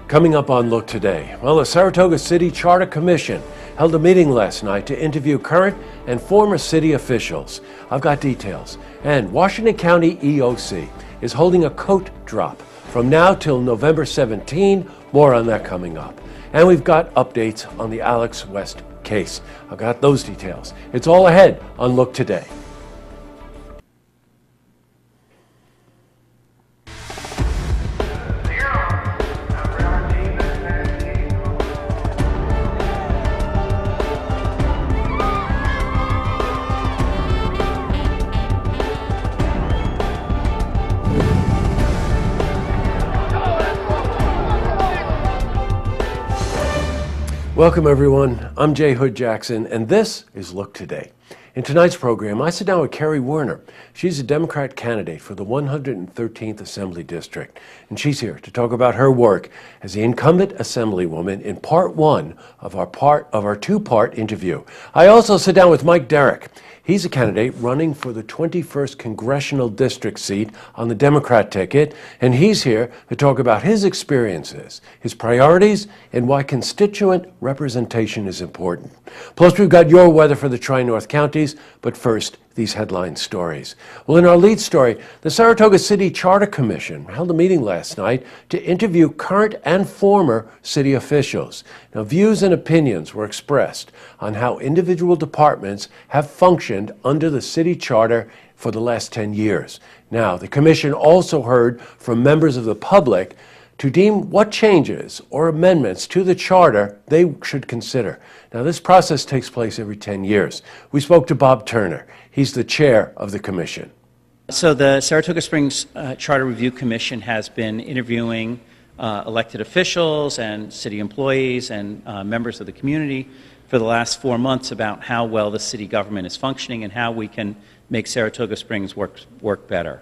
Coming up on Look Today, well, the Saratoga City Charter Commission held a meeting last night to interview current and former city officials. I've got details. And Washington County EOC is holding a coat drop from now till November 17. More on that coming up. And we've got updates on the Alex West case. I've got those details. It's all ahead on Look Today. Welcome everyone, I'm Jay Hood Jackson, and this is Look Today. In tonight's program, I sit down with Carrie Werner. She's a Democrat candidate for the 113th Assembly District, and she's here to talk about her work as the incumbent Assemblywoman in part one of our two-part interview. I also sit down with Mike Derrick. He's a candidate running for the 21st Congressional District seat on the Democrat ticket, and he's here to talk about his experiences, his priorities, and why constituent representation is important. Plus, we've got your weather for the Tri-North counties, but first, these headline stories. Well, in our lead story, the Saratoga City Charter Commission held a meeting last night to interview current and former city officials. Now, views and opinions were expressed on how individual departments have functioned under the city charter for the last 10 years. Now, the commission also heard from members of the public to deem what changes or amendments to the charter they should consider. Now, this process takes place every 10 years. We spoke to Bob Turner. He's the chair of the commission. So the Saratoga Springs Charter Review Commission has been interviewing elected officials and city employees and members of the community for the last 4 months about how well the city government is functioning and how we can make Saratoga Springs work better.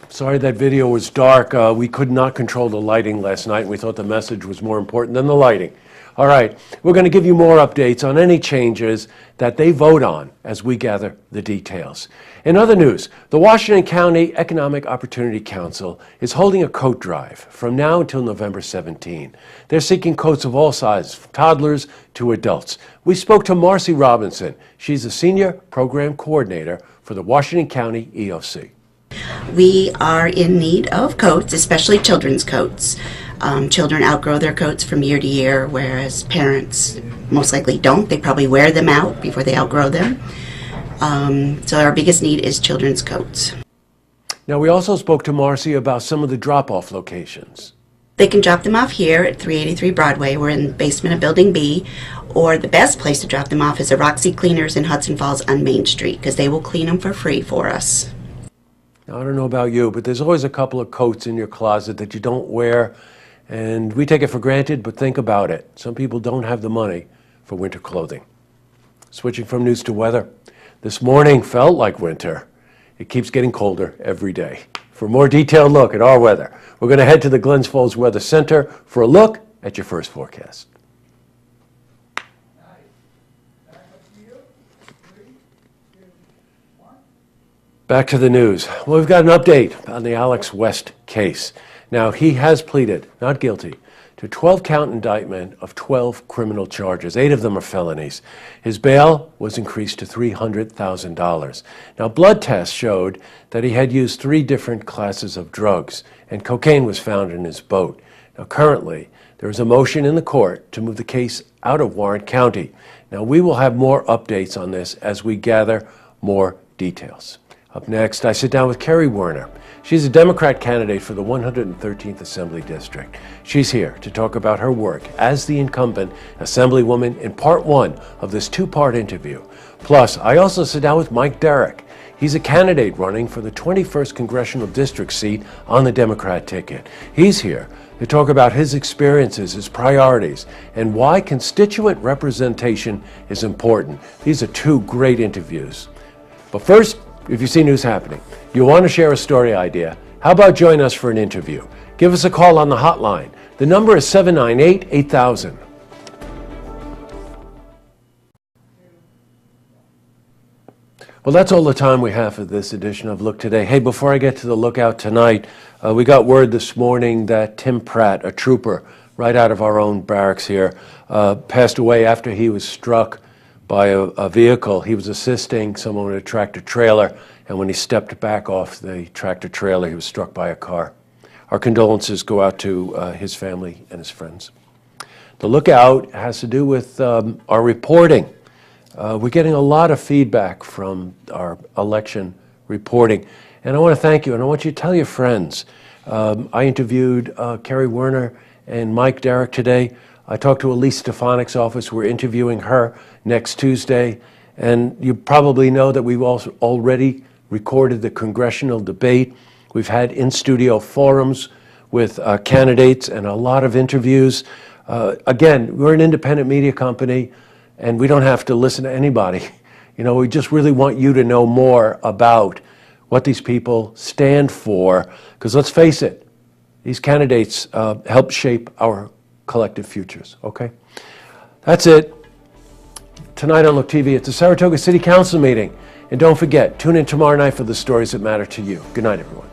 Sorry that video was dark. We could not control the lighting last night, and we thought the message was more important than the lighting. All right, we're going to give you more updates on any changes that they vote on as we gather the details. In other news, the Washington County Economic Opportunity Council is holding a coat drive from now until November 17. They're seeking coats of all sizes, from toddlers to adults. We spoke to Marcy Robinson. She's the Senior Program Coordinator for the Washington County EOC. We are in need of coats, especially children's coats. Children outgrow their coats from year to year, whereas parents most likely don't. They probably wear them out before they outgrow them. So our biggest need is children's coats. Now, we also spoke to Marcy about some of the drop-off locations. They can drop them off here at 383 Broadway. We're in the basement of Building B. Or the best place to drop them off is at Roxy Cleaners in Hudson Falls on Main Street, because they will clean them for free for us. Now, I don't know about you, but there's always a couple of coats in your closet that you don't wear, and we take it for granted, but think about it. Some people don't have the money for winter clothing. Switching from news to weather. This morning felt like winter. It keeps getting colder every day. For a more detailed look at our weather, we're going to head to the Glens Falls Weather Center for a look at your first forecast. Back to the news. Well, we've got an update on the Alex West case. Now, he has pleaded not guilty to 12-count indictment of 12 criminal charges. 8 of them are felonies. His bail was increased to $300,000. Now, blood tests showed that he had used 3 different classes of drugs, and cocaine was found in his boat. Now, currently, there is a motion in the court to move the case out of Warren County. Now, we will have more updates on this as we gather more details. Up next, I sit down with Carrie Werner. She's a Democrat candidate for the 113th Assembly District. She's here to talk about her work as the incumbent Assemblywoman in part one of this two-part interview. Plus, I also sit down with Mike Derrick. He's a candidate running for the 21st Congressional District seat on the Democrat ticket. He's here to talk about his experiences, his priorities, and why constituent representation is important. These are 2 great interviews. But first, if you see news happening, you want to share a story idea, how about join us for an interview? Give us a call on the hotline. The number is 798-8000. Well, that's all the time we have for this edition of Look Today. Hey, before I get to the lookout tonight, we got word this morning that Tim Pratt, a trooper right out of our own barracks here, passed away after he was struck by a vehicle. He was assisting someone with a tractor trailer, and when he stepped back off the tractor trailer, he was struck by a car. Our condolences go out to his family and his friends. The lookout has to do with our reporting. We're getting a lot of feedback from our election reporting, and I want to thank you, and I want you to tell your friends. I interviewed Kerry Werner and Mike Derrick today. I talked to Elise Stefanik's office. We're interviewing her next Tuesday. And you probably know that we've also already recorded the congressional debate. We've had in-studio forums with candidates and a lot of interviews. Again, we're an independent media company, and we don't have to listen to anybody. You know, we just really want you to know more about what these people stand for, because let's face it, these candidates help shape our collective futures, okay? That's it. Tonight on Look TV, it's a Saratoga City Council meeting. And don't forget, tune in tomorrow night for the stories that matter to you. Good night, everyone.